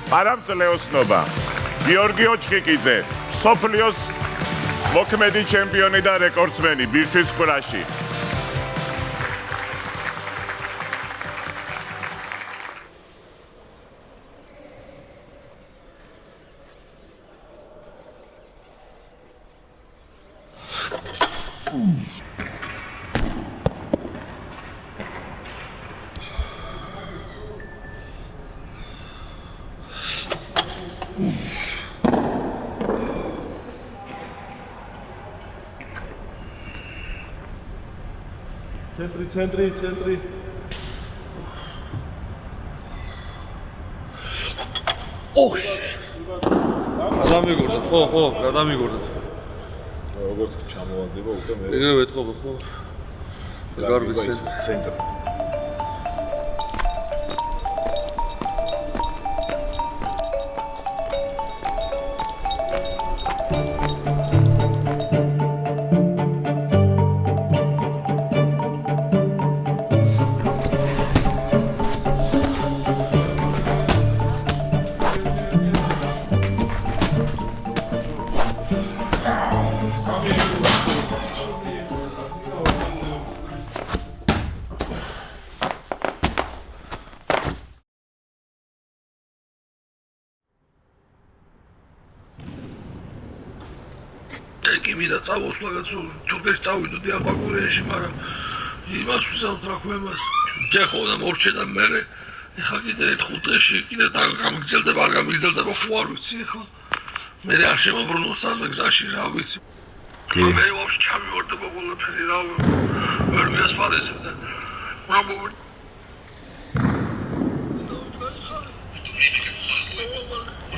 არამწლეოსნობა. გიორგი ოჩხიკიძე, მსოფლიოს მოქმედი ჩემპიონი და რეკორდსმენი ბირთვის ყურაში. ცენტრი. ოხ! გადამიგორდა, ხო, გადამიგორდა. როგორც ჩამოვარდება უკვე მე. ეგრევე ეთყობა, ხო? გარბის ცენტრი. ეკიმიდა წავოს ლაგაც თურქეთში წავიდოდი აბაკურიაში, მაგრამ იმას ვისაუბრ რა ქვემას. ჯეხონა მორჩედა მე. ეხლა კიდე 5 დღეში კიდე გამიგრძელდება, არ გამიგრძელდება, ხო არ ვიცი ეხლა. მე არ შემოbrunო სადმე გზაში რა ვიცი. მე ვაფშე ჩამივარდება ყველაფერი რა ვერ მიასპარეზებდა. მაგრამ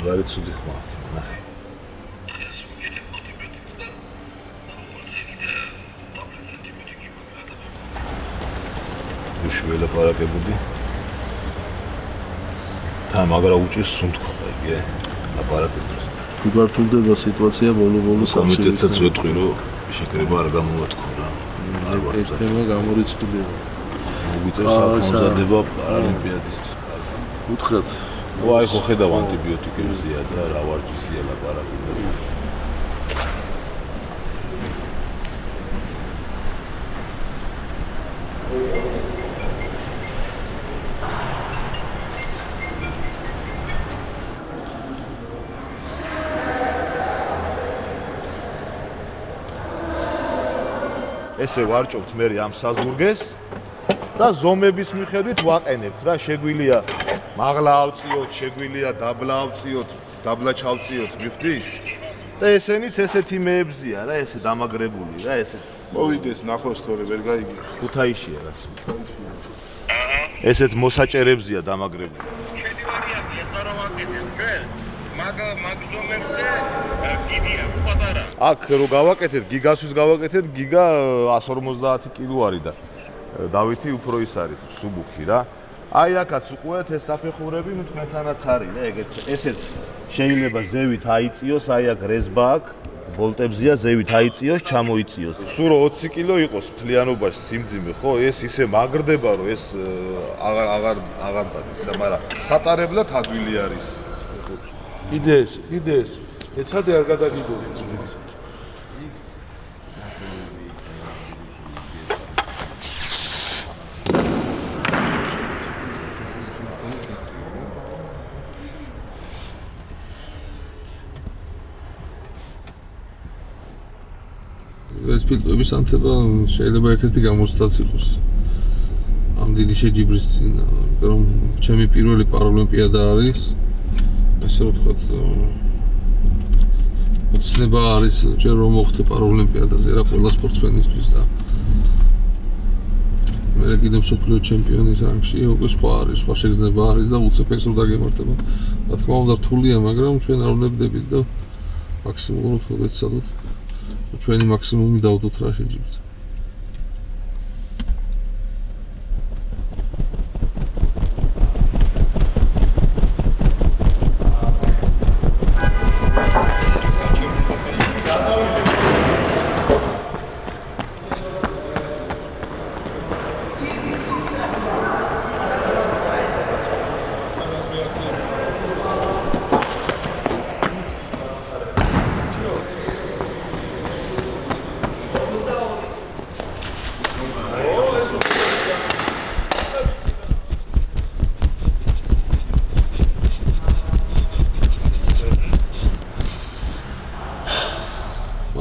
ვარი ცუდი ხმა. ნახე. უშველა პარაკებოდი. თან მაგრა უჭირს სუნთქვა იგე. აპარაკის დროს. თუ გართულდება სიტუაცია ბოლო სამში. კომიტეტსაც ვეთყვი რომ შეკრება არ გამოვათქო რა. არ ვარ ეს თემა გამორიცხულია. მოგიწევს ამზადება პარალიმპიადისთვის. უთხრათ. ვაი ხო ხედავ ანტიბიოტიკებზია და რა ვარჯიშია ლაპარაკი. ესე ვარჭობთ მე ამ საზურგეს და ზომების მიხედვით ვაყენებთ რა შეგვილია მაღლა ავწიოთ, შეგვილია დაბლა ავწიოთ, დაბლა ჩავწიოთ, მიხვდით? და ესენიც ესეთი მეებზია რა, ესე დამაგრებული რა, ესეც. მოვიდეს ნახოს თორე ვერ გაიგე. ქუთაისია რას. ესეთ მოსაჭერებზია დამაგრებული. შედი ვარიანტი ეს რა ვაკეთებ ჩვენ? მაგ ზომებზე გიგია პატარა. აქ რო გავაკეთეთ, გიგასთვის გავაკეთეთ, გიგა 150 კილო არის და დავითი უფრო ის არის, სუბუქი რა. აი აქაც უყურეთ ეს საფეხურები, ნუ თქვენთანაც არის რა, ეგეთ ესეც შეიძლება ზევით აიწიოს, აი აქ რეზბა აქვს, ბოლტებზია ზევით აიწიოს, ჩამოიწიოს. სულ 20 კილო იყოს მთლიანობაში სიმძიმე, ხო? ეს ისე მაგრდება, რომ ეს აღარ დადის, მაგრამ სატარებლად ადვილი არის. იდეეს. ეცადე არ გადაგიგოდეს ვინც. ეს ფილტვების ანთება შეიძლება ერთ-ერთი გამოცდაც იყოს ამ დიდი შეჯიბრის წინ, რომ ჩემი პირველი პარალიმპიადა არის, ასე რომ ვთქვათ, ოცნება არის ჯერ რომ მოხდე პარალიმპიადაზე რა ყველა სპორტსმენისთვის და მე კიდე მსოფლიო ჩემპიონის რანგში უკვე სხვა არის, სხვა შეგრძნება არის და უცებ ეს რო დაგემართება. რა თქმა უნდა რთულია, მაგრამ ჩვენ არ ვნებდებით და მაქსიმალურად ვეცადოთ ჩვენი მაქსიმუმი დავდოთ რა შეჯიბრს.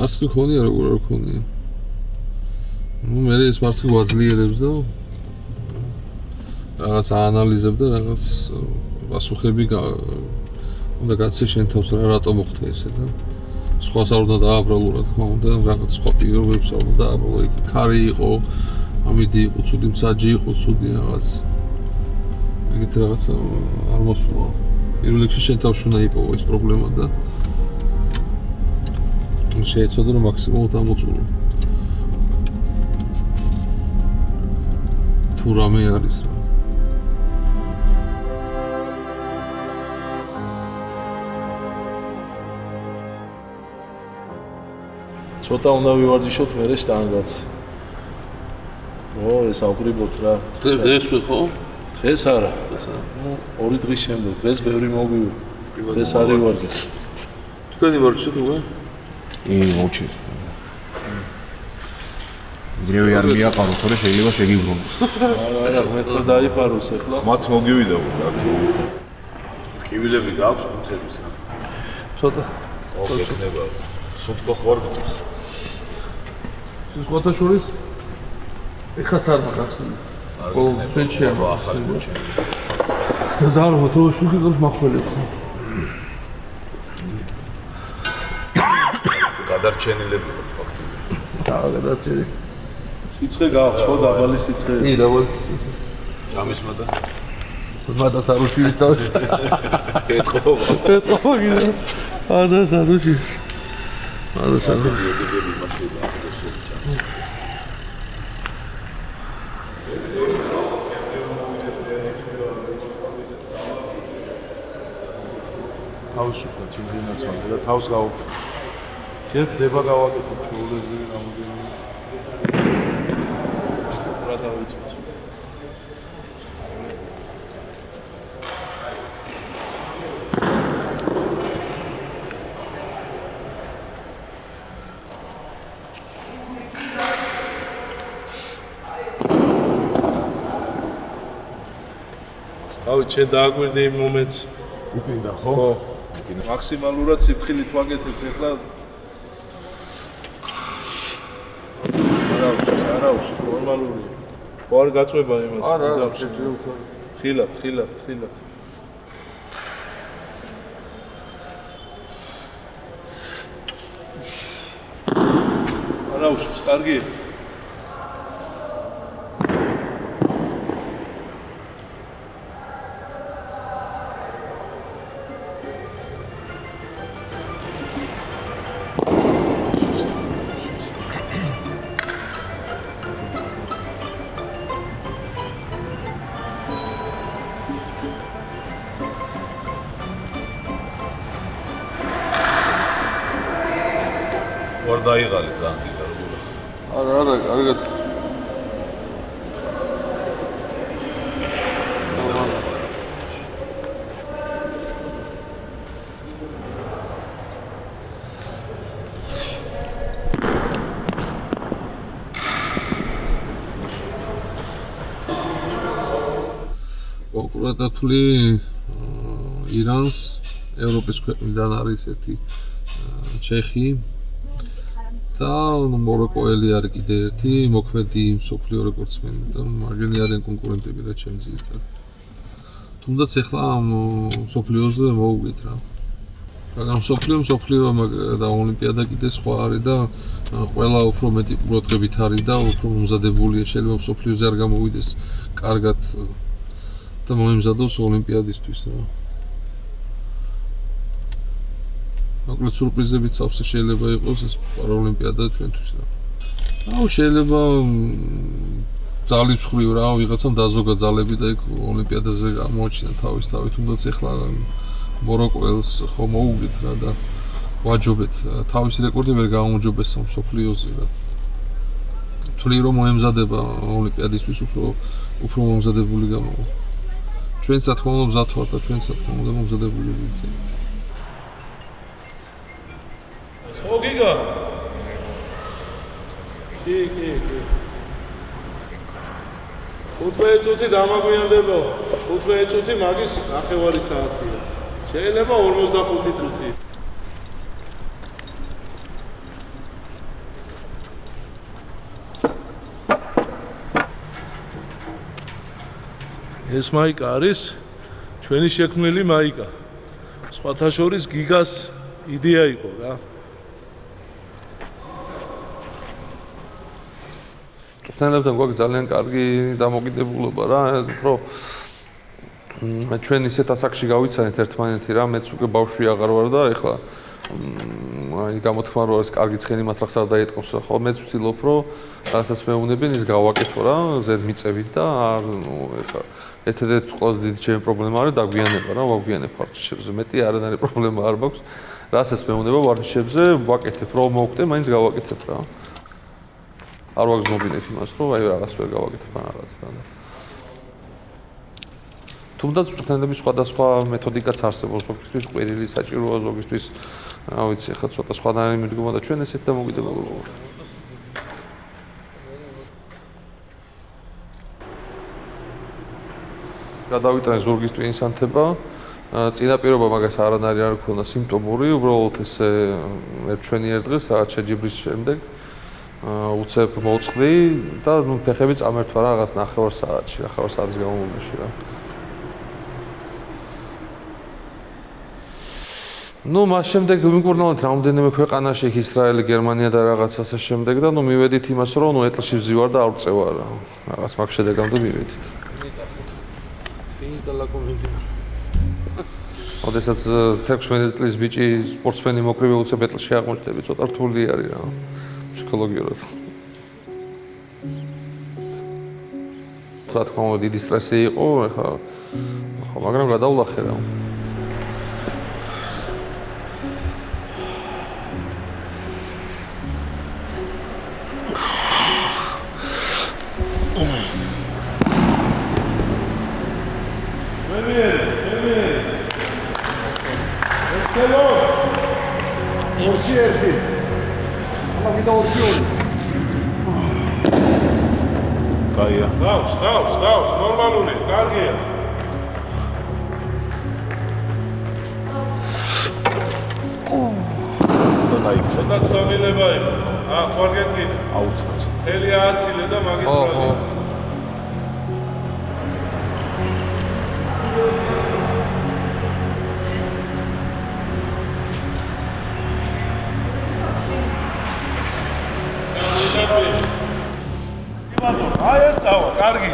მარცხი ქონია როგორ არ ქონია. ნუ მე ეს მარცხი გვაძლიერებს და რაღაც აანალიზებ და რაღაც პასუხები უნდა გაცე შენ თავს რატომ მოხდა ესე და სხვას არ უნდა დააბრალო რა თქმა უნდა რაღაც სხვა პირობებს არ უნდა დააბრალო იქ ქარი იყო ამიდი იყო ცუდი მსაჯი იყო ცუდი რაღაც ეგეთ რაღაც არ მოსულა პირველ რიგში შენ თავს უნდა იპოვო ეს პრობლემა და შეეცოდო რომ მაქსიმალურად ამოწურო თუ რამე არის რა ცოტა უნდა ვივარჯიშოთ მერე შტანგაც. ეს აუგრიბოთ რა. დღეს ხო? დღეს არა. ნუ 2 დღის შემდეგ. დღეს ბევრი მოვივი. დღეს არ ვივარჯიშ. თქვენი ვარჯიშობ უკვე? მოვჩი. ძრევი არ მიაყარო, თორე შეიძლება შეგიბრუნოს. არა, მე თორე დაიფაროს ახლა. მათ მოგივიდა რა. ტკივილები გაქვს კუნთების რა. ცოტა. ოგექნება. სუნთქო ხوار გჭირს. სხვათა შორის ეხაც არ მაგახსენე. ჩვენში არ ახალი მოჩი. და ზარმა თუ შუქი მახველებს. გადარჩენილები ვართ ფაქტობრივად. გადარჩენილი. სიცხე გაქვს ხო დაბალი სიცხე. კი, დაბალი. გამისმა და მათაც არ უშივით თავში. ეთყობა კიდე. ადას არ უშივით. ადას არ იოგები მასში დაახდესო ჩანს. თავში ხო ჩემპიონატს ვარ და თავს გავუკეთე. ჯერ ხდება გავაკეთე ჩაოლები რამოდენიმე. რა დავიწყოთ. ავი ჩვენ დააგვირდი იმ მომენტს უკინდა ხო? ხო. მაქსიმალურად სიფრთხილით ვაკეთებთ ახლა. არა, ნორმალურია. ხო არ გაწובה იმას. არა, შეჯეროთ. თხილად. არა უშავს, კარგია. ვარ დაიღალე ძალიან კიდე როგორ არა, კარგად. კონკრეტულად ირანს ევროპის ქვეყნიდან არის ერთი ჩეხი და მოროკოელი არის კიდე ერთი მოქმედი მსოფლიო რეკორდსმენი და მარჯვენი არიან კონკურენტები რა ჩემს ძირითადად. თუნდაც ახლა მსოფლიოზე მოვუვით რა. მაგრამ მსოფლიო და ოლიმპიადა კიდე სხვა არის და ყველა უფრო მეტი ყურადღებით არის და უფრო მომზადებულია შეიძლება მსოფლიოზე არ გამოვიდეს კარგად და მოემზადოს ოლიმპიადისთვის რა. მოკლედ სურპრიზებიც ავსე შეიძლება იყოს ეს პარაოლიმპიადა ჩვენთვის რა. შეიძლება ძალის ხრივ რა ვიღაცამ დაზოგა ძალები და იქ ოლიმპიადაზე გამოაჩინა თავის თავი თუნდაც ახლა მოროკოელს ხო მოუგით რა და ვაჯობეთ თავის რეკორდი ვერ გამოუჯობეს მსოფლიოზე და თვლი რომ მოემზადება ოლიმპიადისთვის უფრო მომზადებული გამოვა. ჩვენც რა თქმა უნდა მზად ვართ და ჩვენც რა თქმა უნდა მომზადებული ვართ. ოგიგა. კი. 15 წუთი დამაგვიანდება. 15 წუთი მაგის 9 საათია. შეიძლება 45 წუთი. ეს მაიკა არის ჩვენი შექმნილი მაიკა. სხვათა შორის გიგას იდეა იყო რა. წვრთნელებთან გვაქვს ძალიან კარგი დამოკიდებულება რა, უფრო ჩვენ ისეთ ასაკში გავიცანეთ ერთმანეთი რა, მეც უკვე ბავშვი აღარ ვარ და ეხლა აი გამოთქმა რომ ეს კარგი ცხენი მათ რახს არ დაიწყობს ხო მეც ვცდილობ რომ რასაც მეუნებიან ის გავაკეთო რა ზედ მიწევით და არ ეხლა ერთ-ერთი ყველაზე დიდი ჩემი პრობლემა არის დაგვიანება რა ვაგვიანებ ვარჯიშებზე მეტი არანაირი პრობლემა არ მაქვს რასაც მეუნება ვარჯიშებზე ვაკეთებ რომ მოვკვდე მაინც გავაკეთებ რა არ ვაგზნობინებ იმას რომ აი რაღაც ვერ გავაკეთებ ან რაღაც რა თუმცა წვრთნელების სხვადასხვა მეთოდიკაც არსებობს ზოგისთვის ყვირილი საჭიროა ზოგისთვის რა ვიცი ხა ცოტა სხვადასხვა მიდგომა და ჩვენ ესეთ დამოკიდებულება ვართ გადავიტანე ზურგის ტვინსანთება წინაპირობა მაგას არანაირი არ ქონდა სიმპტომური უბრალოდ ესე ჩვენი ერთ დღეს რაღაც შეჯიბრის შემდეგ უცებ მოწყდი და ნუ ფეხები წამერთვა რაღაც 9 საათში 9 საათის განმავლობაში რა ნუ მას შემდეგ ვიმკურნალეთ რამდენიმე ქვეყანაში ისრაელი, გერმანია და რაღაც ასე შემდეგ და ნუ მივედით იმას რომ ნუ ეტლში ვზივარ და არ ვწევარ რაღაც მაგ შედეგამდე მივედით. ოდესაც 16 წლის ბიჭი სპორტსმენი მოკრივე უცებ ეტლში აღმოჩნდები ცოტა რთული არის რა ფსიქოლოგიურად. რა თქმა უნდა დიდი სტრესი იყო ეხლა ხო მაგრამ გადავლახე რა ორში ერთი. ახლა კიდე ორში ორი. კაია. გავს, ნორმალური, კარგია. დაიქცა. და სამილება იყო. ხوار გეთქი. აუცდას. ელი ააცილე და მაგის პრობლემა. აი ეს წავა, კარგი.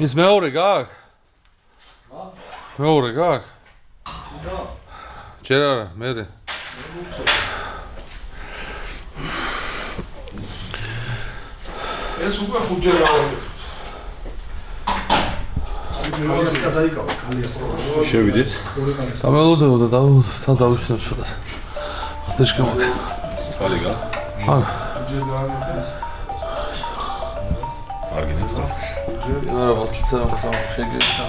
ის მეორე გაქვს? მეორე გაქვს? ჯერ არა, მერე. ეს უკვე ხუთჯერ გავაკეთე. კალიასკა დაიკავა, კალიასკა. შევიდით. დამელოდებოდა და თან დავიხსნა ცოტა. დაშკა მაგ. წყალი გა? მაგ. ჯერ გავაკეთე. არგინე წყალი. არა, მოწიცა რა შეგეცა.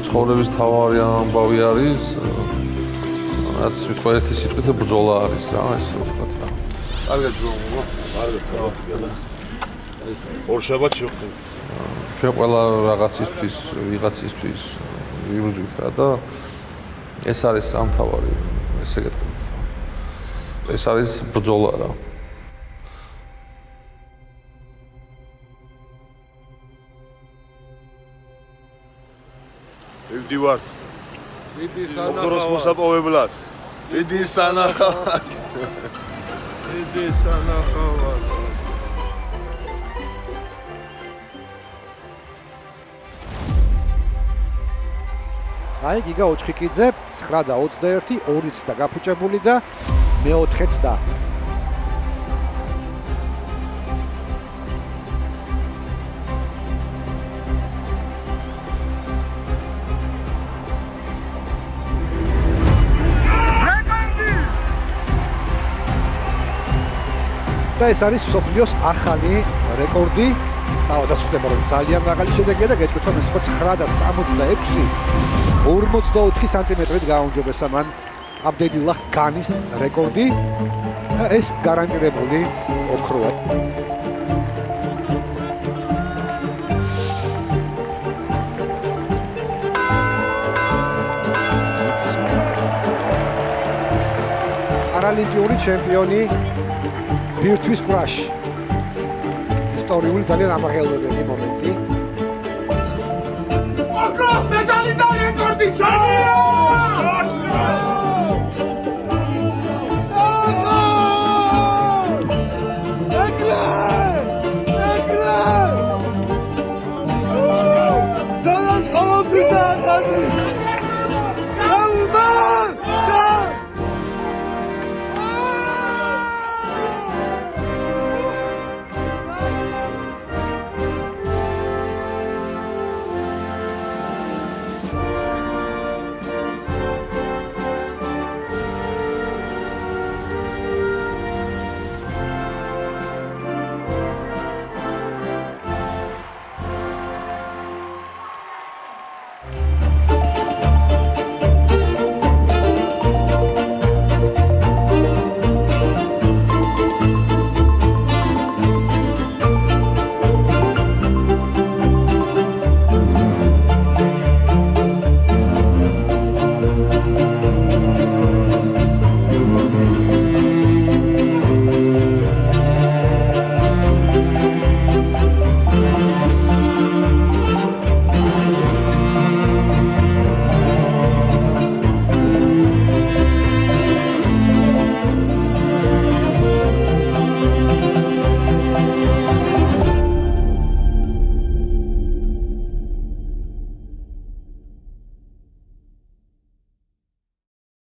ცხოვრების თავარი ამბავი არის რაც ვიტყვა ერთი სიტყვით ბრძოლა არის რა, ეს რო ვთქვათ რა. კარგად ჯობია. კარგად თავია. ორ შაბათ შევხვდით. ჩვენ ყველა რაღაცისთვის, ვიღაცისთვის ვიბრძვით რა და ეს არის რა მთავარი, ესე გეტყვით. ეს არის ბრძოლა რა. მივდივართ. დიდი ოქროს მოსაპოვებლად. დიდი სანახავად. დიდი სანახავად. აი გიგა ოჩხიკიძე 9:21 2-იც და გაფუჭებული და მე-4-ც და და ეს არის სოფლიოს ახალი რეკორდი. დავადასტურდება რომ ძალიან მაღალი შედეგია და გეტყვით რომ ეს 9:66 44 სანტიმეტრით გააუმჯობესა მან აბდედილაჰ განის რეკორდი და ეს გარანტირებული ოქროა. პარალიმპიური ჩემპიონი ბირთვის კრაში. ისტორიული ძალიან ამაღელვებელი მომენტი. ოქროს მედალი და რეკორდი ჩვენია!